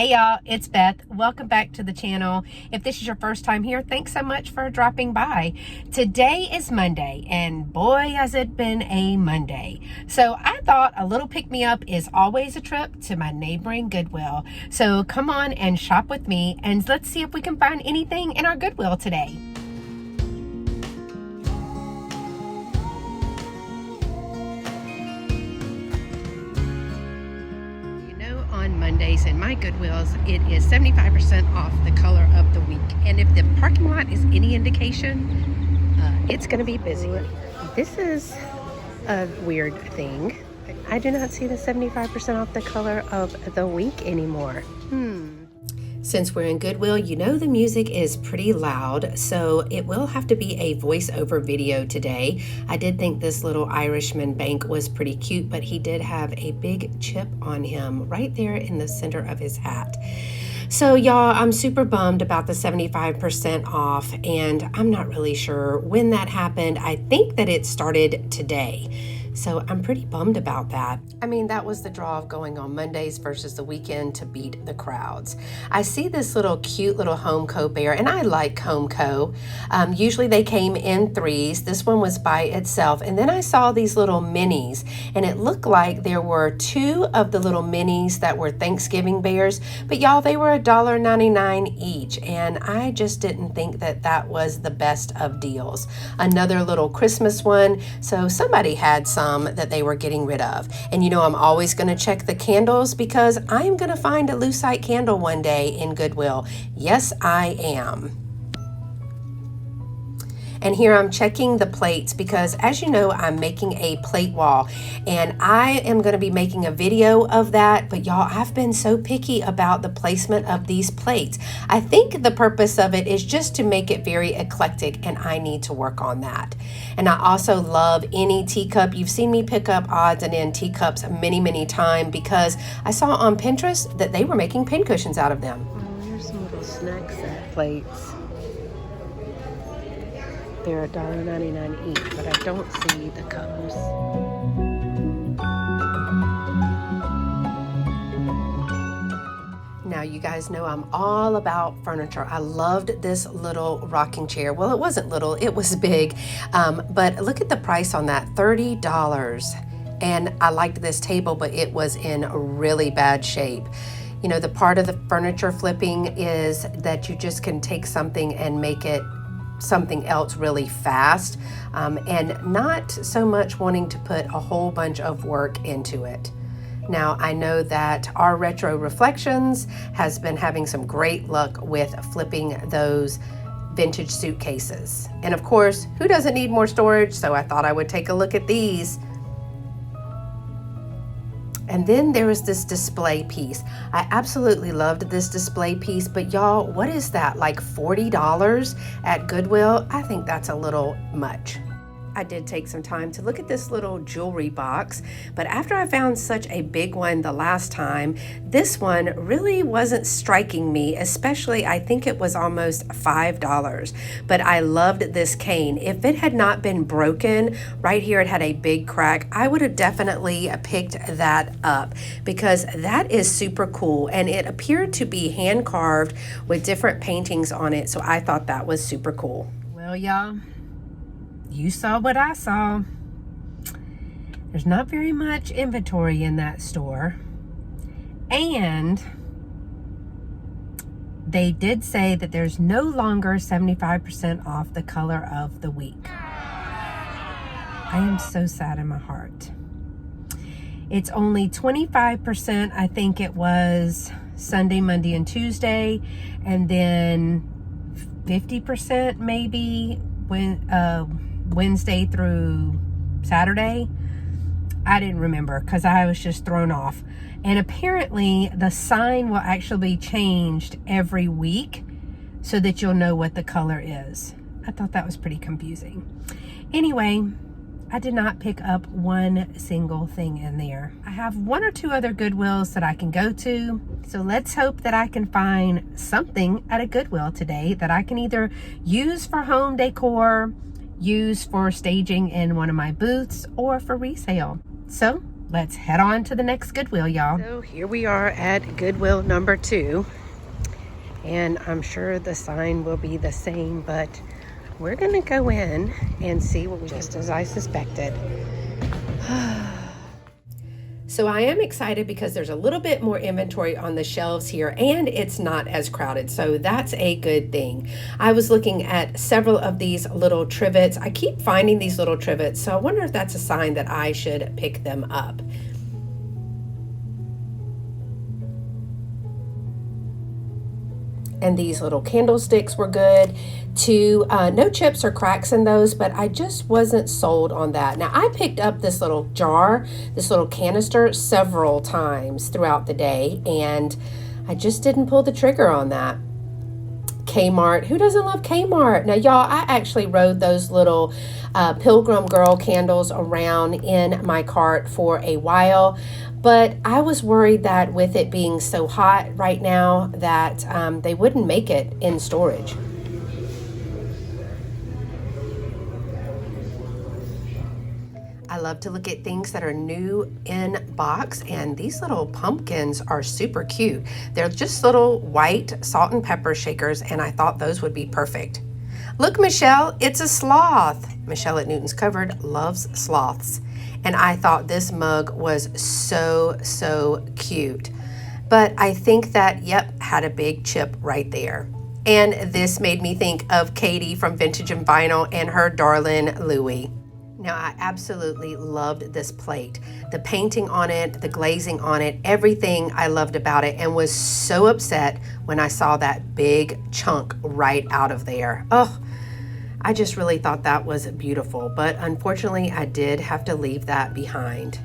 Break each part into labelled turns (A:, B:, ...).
A: Hey y'all, it's Beth. Welcome back to the channel. If this is your first time here, thanks so much for dropping by. Today is Monday, and boy has it been a Monday. So I thought a little pick-me-up is always a trip to my neighboring Goodwill. So come on and shop with me, and let's see if we can find anything in our Goodwill today. On Mondays in my Goodwills, it is 75% off the color of the week. And if the parking lot is any indication, it's going to be busy. This is a weird thing. I do not see the 75% off the color of the week anymore. Since we're in Goodwill, you know the music is pretty loud, so it will have to be a voiceover video today. I did think this little Irishman bank was pretty cute, but he did have a big chip on him right there in the center of his hat. So y'all, I'm super bummed about the 75% off, and I'm not really sure when that happened. I think that it started today. So I'm pretty bummed about that. I mean, that was the draw of going on Mondays versus the weekend to beat the crowds. I see this little cute little Homeco bear, and I like Homeco. Usually they came in threes. This one was by itself. And then I saw these little minis, and it looked like there were two of the little minis that were Thanksgiving bears. But y'all, they were $1.99 each, and I just didn't think that that was the best of deals. Another little Christmas one. So somebody had some that they were getting rid of. And you know, I'm always going to check the candles because I am going to find a lucite candle one day in Goodwill. Yes, I am. And here I'm checking the plates because, as you know, I'm making a plate wall, and I am going to be making a video of that. But y'all, I've been so picky about the placement of these plates. I think the purpose of it is just to make it very eclectic, and I need to work on that. And I also love any teacup. You've seen me pick up odds and end teacups many times because I saw on Pinterest that they were making pincushions out of them. Oh, here's some little snack set plates. They're $1.99 each, but I don't see the cups. Now, you guys know I'm all about furniture. I loved this little rocking chair. Well, it wasn't little, it was big. But look at the price on that, $30. And I liked this table, but it was in really bad shape. You know, the part of the furniture flipping is that you just can take something and make it something else really fast, and not so much wanting to put a whole bunch of work into it. Now, I know that our Retro Reflections has been having some great luck with flipping those vintage suitcases. And of course, who doesn't need more storage? So I thought I would take a look at these. And then there is this display piece. I absolutely loved this display piece, but y'all, what is that, like $40 at Goodwill? I think that's a little much. I did take some time to look at this little jewelry box, but after I found such a big one the last time, this one really wasn't striking me, especially I think it was almost $5. But I loved this cane. If it had not been broken, right here it had a big crack, I would have definitely picked that up because that is super cool, and it appeared to be hand carved with different paintings on it, so I thought that was super cool. Well, y'all, you saw what I saw. There's not very much inventory in that store. And they did say that there's no longer 75% off the color of the week. I am so sad in my heart. It's only 25%, I think it was Sunday, Monday, and Tuesday. And then 50% maybe when Wednesday through Saturday. I didn't remember because I was just thrown off. And apparently the sign will actually be changed every week so that you'll know what the color is. I thought that was pretty confusing. Anyway, I did not pick up one single thing in there. I have one or two other Goodwills that I can go to. So let's hope that I can find something at a Goodwill today that I can either use for home decor, use for staging in one of my booths, or for resale. So let's head on to the next Goodwill, y'all. So here we are at Goodwill number 2. And I'm sure the sign will be the same, but we're gonna go in and see what we just as I suspected. So I am excited because there's a little bit more inventory on the shelves here and it's not as crowded. So that's a good thing. I was looking at several of these little trivets. I keep finding these little trivets. So I wonder if that's a sign that I should pick them up. And these little candlesticks were good too. No chips or cracks in those, but I just wasn't sold on that. Now I picked up this little jar, this little canister several times throughout the day, and I just didn't pull the trigger on that. Kmart, who doesn't love Kmart? Now y'all, I actually rode those little Pilgrim Girl candles around in my cart for a while, but I was worried that with it being so hot right now that they wouldn't make it in storage. I love to look at things that are new in box, and these little pumpkins are super cute. They're just little white salt and pepper shakers, and I thought those would be perfect. Look, Michelle, it's a sloth. Michelle at Newton's Covered loves sloths, and I thought this mug was so cute. But I think that, yep, had a big chip right there. And this made me think of Katie from Vintage and Vinyl and her darling Louie. Now, I absolutely loved this plate. The painting on it, the glazing on it, everything I loved about it, and was so upset when I saw that big chunk right out of there. Oh, I just really thought that was beautiful, but unfortunately I did have to leave that behind.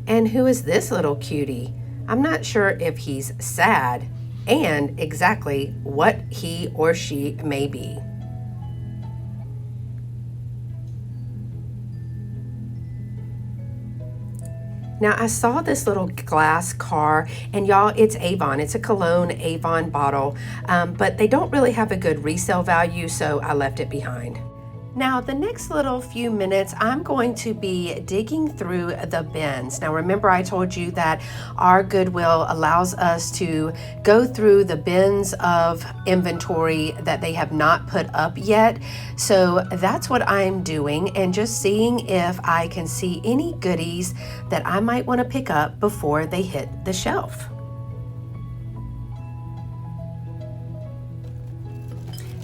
A: And who is this little cutie? I'm not sure if he's sad and exactly what he or she may be. Now I saw this little glass car, and y'all, it's Avon. It's a cologne Avon bottle, but they don't really have a good resale value, so I left it behind. Now, the next little few minutes, I'm going to be digging through the bins. Now, remember I told you that our Goodwill allows us to go through the bins of inventory that they have not put up yet. So that's what I'm doing, and just seeing if I can see any goodies that I might want to pick up before they hit the shelf.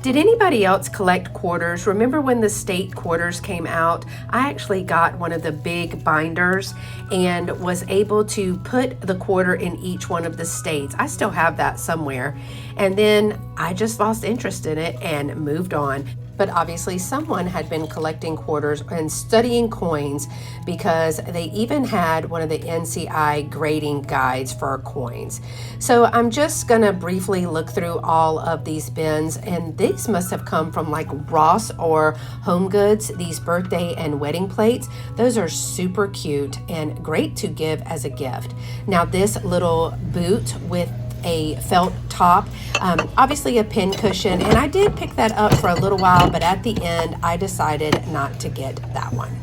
A: Did anybody else collect quarters? Remember when the state quarters came out? I actually got one of the big binders and was able to put the quarter in each one of the states. I still have that somewhere. And then I just lost interest in it and moved on. But obviously someone had been collecting quarters and studying coins, because they even had one of the NCI grading guides for coins. So I'm just gonna briefly look through all of these bins, and these must have come from like Ross or Home Goods, these birthday and wedding plates. Those are super cute and great to give as a gift. Now this little boot with a felt top, obviously a pin cushion, and I did pick that up for a little while, but at the end I decided not to get that one.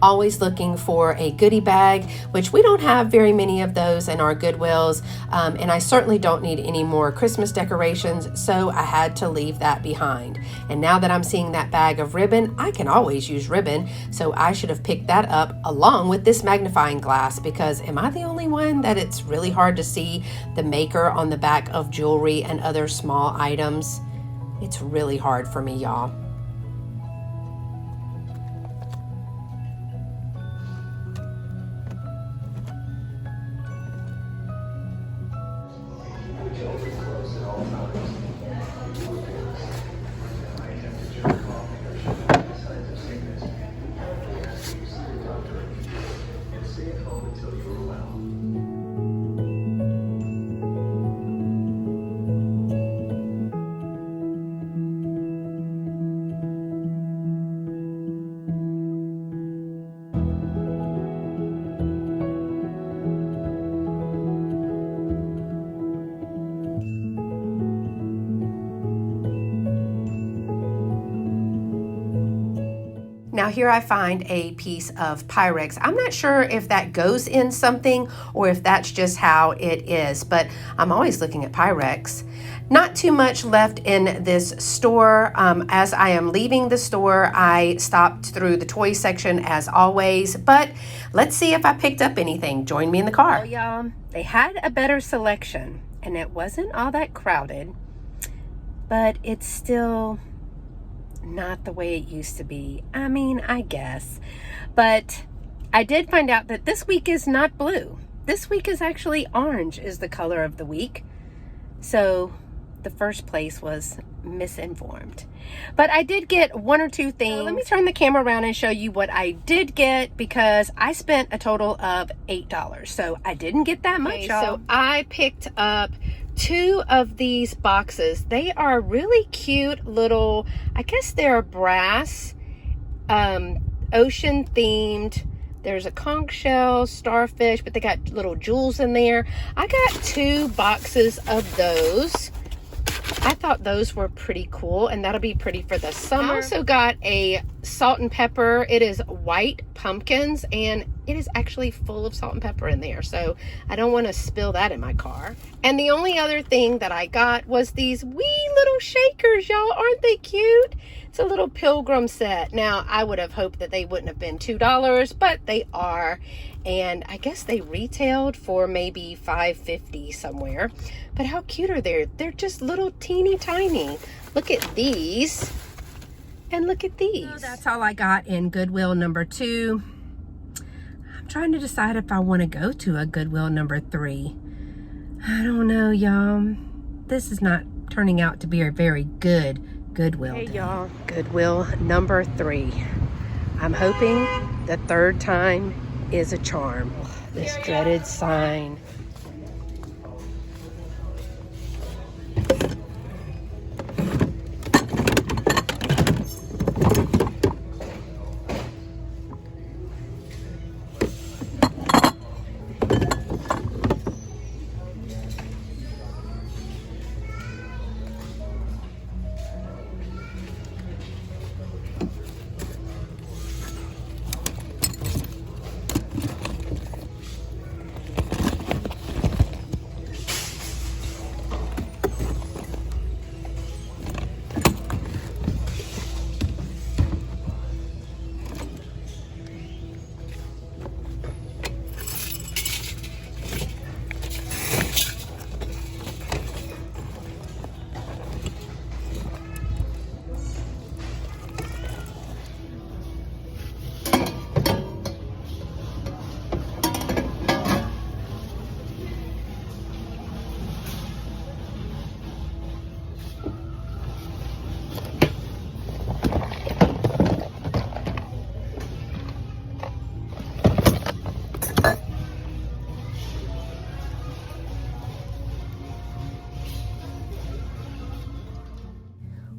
A: Always looking for a goodie bag, which we don't have very many of those in our Goodwills, and I certainly don't need any more Christmas decorations, so I had to leave that behind. And now that I'm seeing that bag of ribbon, I can always use ribbon, so I should have picked that up along with this magnifying glass, because am I the only one that it's really hard to see the maker on the back of jewelry and other small items? It's really hard for me, y'all. Now here I find a piece of Pyrex. I'm not sure if that goes in something or if that's just how it is, but I'm always looking at Pyrex. Not too much left in this store. As I am leaving the store, I stopped through the toy section as always, but let's see if I picked up anything. Join me in the car. Well, y'all, they had a better selection and it wasn't all that crowded, but it's still not the way it used to be. I mean, I guess. But I did find out that this week is not blue. This week is actually orange is the color of the week. So the first place was misinformed. But I did get one or two things. So let me turn the camera around and show you what I did get because I spent a total of $8. So I didn't get that much. So I picked up 2 of these boxes. They are really cute little, I guess they're brass, ocean themed. There's a conch shell, starfish, but they got little jewels in there. I got 2 boxes of those. I thought those were pretty cool, and that'll be pretty for the summer. I also got a salt and pepper. It is white pumpkins, and it is actually full of salt and pepper in there, so I don't want to spill that in my car. And the only other thing that I got was these wee little shakers, y'all. Aren't they cute? It's a little pilgrim set. Now, I would have hoped that they wouldn't have been $2, but they are. And I guess they retailed for maybe $5.50 somewhere. But how cute are they? They're just little teeny tiny. Look at these. And look at these. So that's all I got in Goodwill number 2. I'm trying to decide if I want to go to a Goodwill number 3. I don't know, y'all. This is not turning out to be a very good Goodwill day. Hey, y'all. Goodwill number 3. I'm hoping the third time is a charm. This dreaded sign.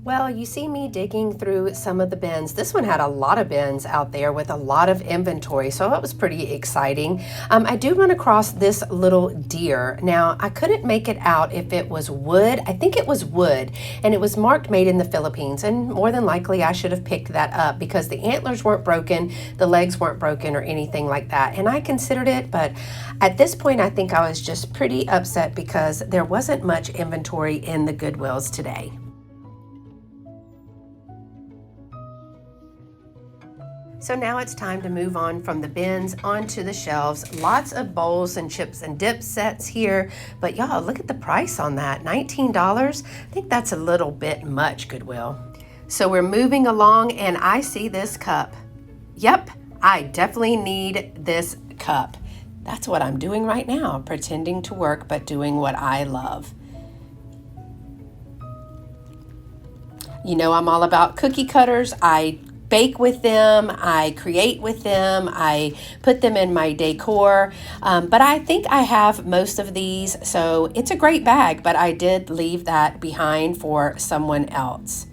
A: Well, you see me digging through some of the bins. This one had a lot of bins out there with a lot of inventory, so that was pretty exciting. I do run across this little deer. Now, I couldn't make it out if it was wood. I think it was wood, and it was marked made in the Philippines, and more than likely I should have picked that up because the antlers weren't broken, the legs weren't broken or anything like that, and I considered it, but at this point I think I was just pretty upset because there wasn't much inventory in the Goodwills today. So now it's time to move on from the bins onto the shelves. Lots of bowls and chips and dip sets here, but y'all, look at the price on that, $19. I think that's a little bit much, Goodwill. So we're moving along and I see this cup. Yep, I definitely need this cup. That's what I'm doing right now, pretending to work, but doing what I love. You know, I'm all about cookie cutters. I bake with them, I create with them, I put them in my decor, but I think I have most of these, so it's a great bag, but I did leave that behind for someone else.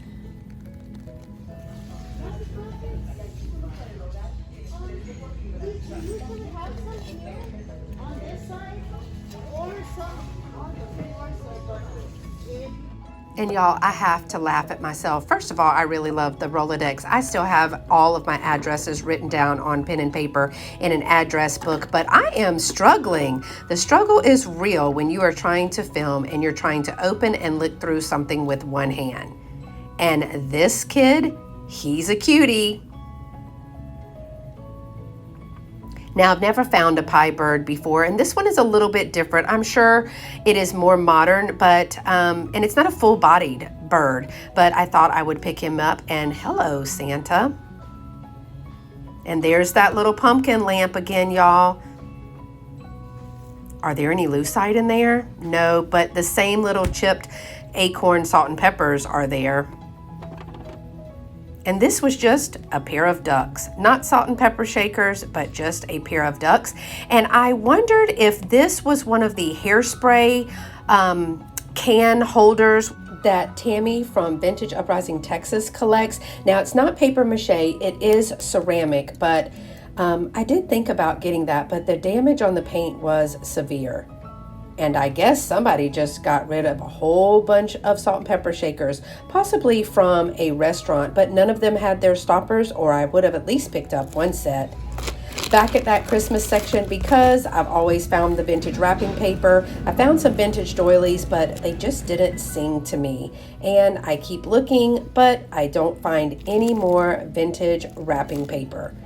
A: And y'all, I have to laugh at myself. First of all, I really love the Rolodex. I still have all of my addresses written down on pen and paper in an address book, but I am struggling. The struggle is real when you are trying to film and you're trying to open and look through something with one hand. And this kid, he's a cutie. Now, I've never found a pie bird before, and this one is a little bit different. I'm sure it is more modern, but, and it's not a full-bodied bird, but I thought I would pick him up, and hello, Santa. And there's that little pumpkin lamp again, y'all. Are there any lucite in there? No, but the same little chipped acorn salt and peppers are there. And this was just a pair of ducks, not salt and pepper shakers, but just a pair of ducks. And I wondered if this was one of the hairspray can holders that Tammy from Vintage Uprising Texas collects. Now, it's not paper mache, it is ceramic, but I did think about getting that, but the damage on the paint was severe. And I guess somebody just got rid of a whole bunch of salt and pepper shakers, possibly from a restaurant, but none of them had their stoppers, or I would have at least picked up one set. Back at that Christmas section, because I've always found the vintage wrapping paper, I found some vintage doilies, but they just didn't sing to me. And I keep looking, but I don't find any more vintage wrapping paper.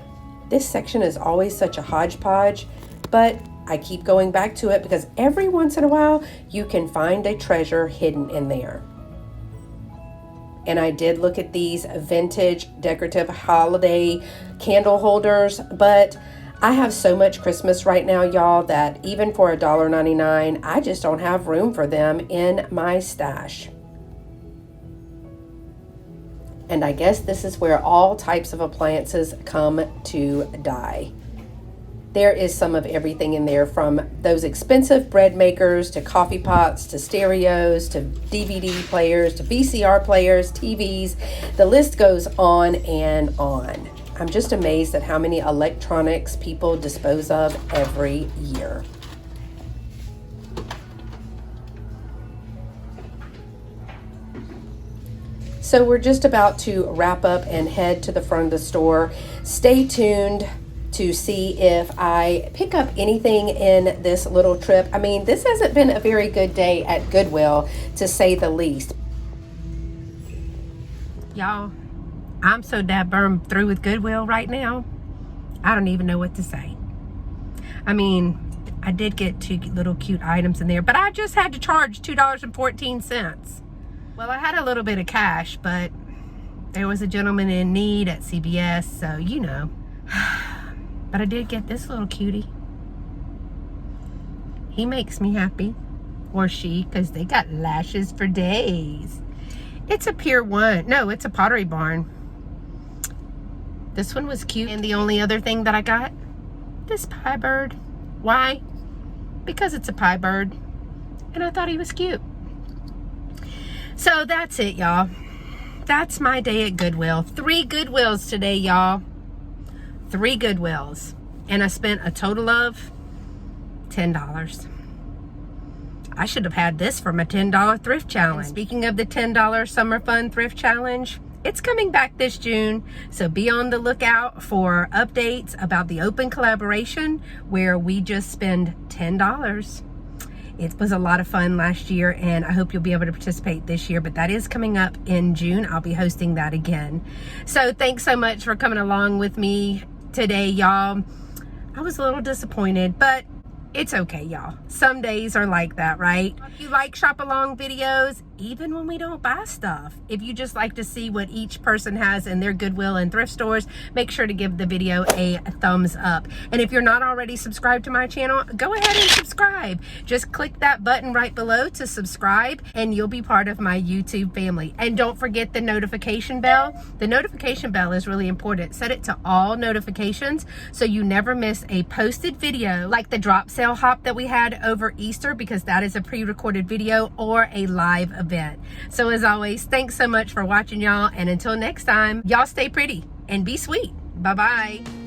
A: This section is always such a hodgepodge, but I keep going back to it because every once in a while you can find a treasure hidden in there. And I did look at these vintage decorative holiday candle holders, but I have so much Christmas right now, y'all, that even for $1.99, I just don't have room for them in my stash. And I guess this is where all types of appliances come to die. There is some of everything in there, from those expensive bread makers to coffee pots to stereos to DVD players to VCR players, TVs. The list goes on and on. I'm just amazed at how many electronics people dispose of every year. So we're just about to wrap up and head to the front of the store. Stay tuned to see if I pick up anything in this little trip. I mean, this hasn't been a very good day at Goodwill, to say the least. Y'all, I'm so dadburn through with Goodwill right now, I don't even know what to say. I mean, I did get 2 little cute items in there, but I just had to charge $2.14. Well, I had a little bit of cash, but there was a gentleman in need at CVS, so you know. But I did get this little cutie. He makes me happy, or she, because they got lashes for days. It's a Pier 1. No, it's a Pottery Barn. This one was cute. And the only other thing that I got, this pie bird. Why? Because it's a pie bird. And I thought he was cute. So that's it, y'all. That's my day at Goodwill. 3 Goodwills today, y'all. 3 Goodwills. And I spent a total of $10. I should have had this from a $10 thrift challenge. And speaking of the $10 Summer Fun Thrift Challenge, it's coming back this June, so be on the lookout for updates about the open collaboration where we just spend $10. It was a lot of fun last year, and I hope you'll be able to participate this year, but that is coming up in June. I'll be hosting that again. So thanks so much for coming along with me today, y'all. I was a little disappointed, but it's okay, y'all. Some days are like that, right? If you like shop along videos, even when we don't buy stuff, if you just like to see what each person has in their Goodwill and thrift stores, make sure to give the video a thumbs up. And if you're not already subscribed to my channel, go ahead and subscribe. Just click that button right below to subscribe, and you'll be part of my YouTube family. And don't forget the notification bell. The notification bell is really important. Set it to all notifications so you never miss a posted video, like the drop sale hop that we had over Easter, because that is a pre-recorded video, or a live event. So as always, thanks so much for watching, y'all, and until next time, y'all stay pretty and be sweet. Bye-bye.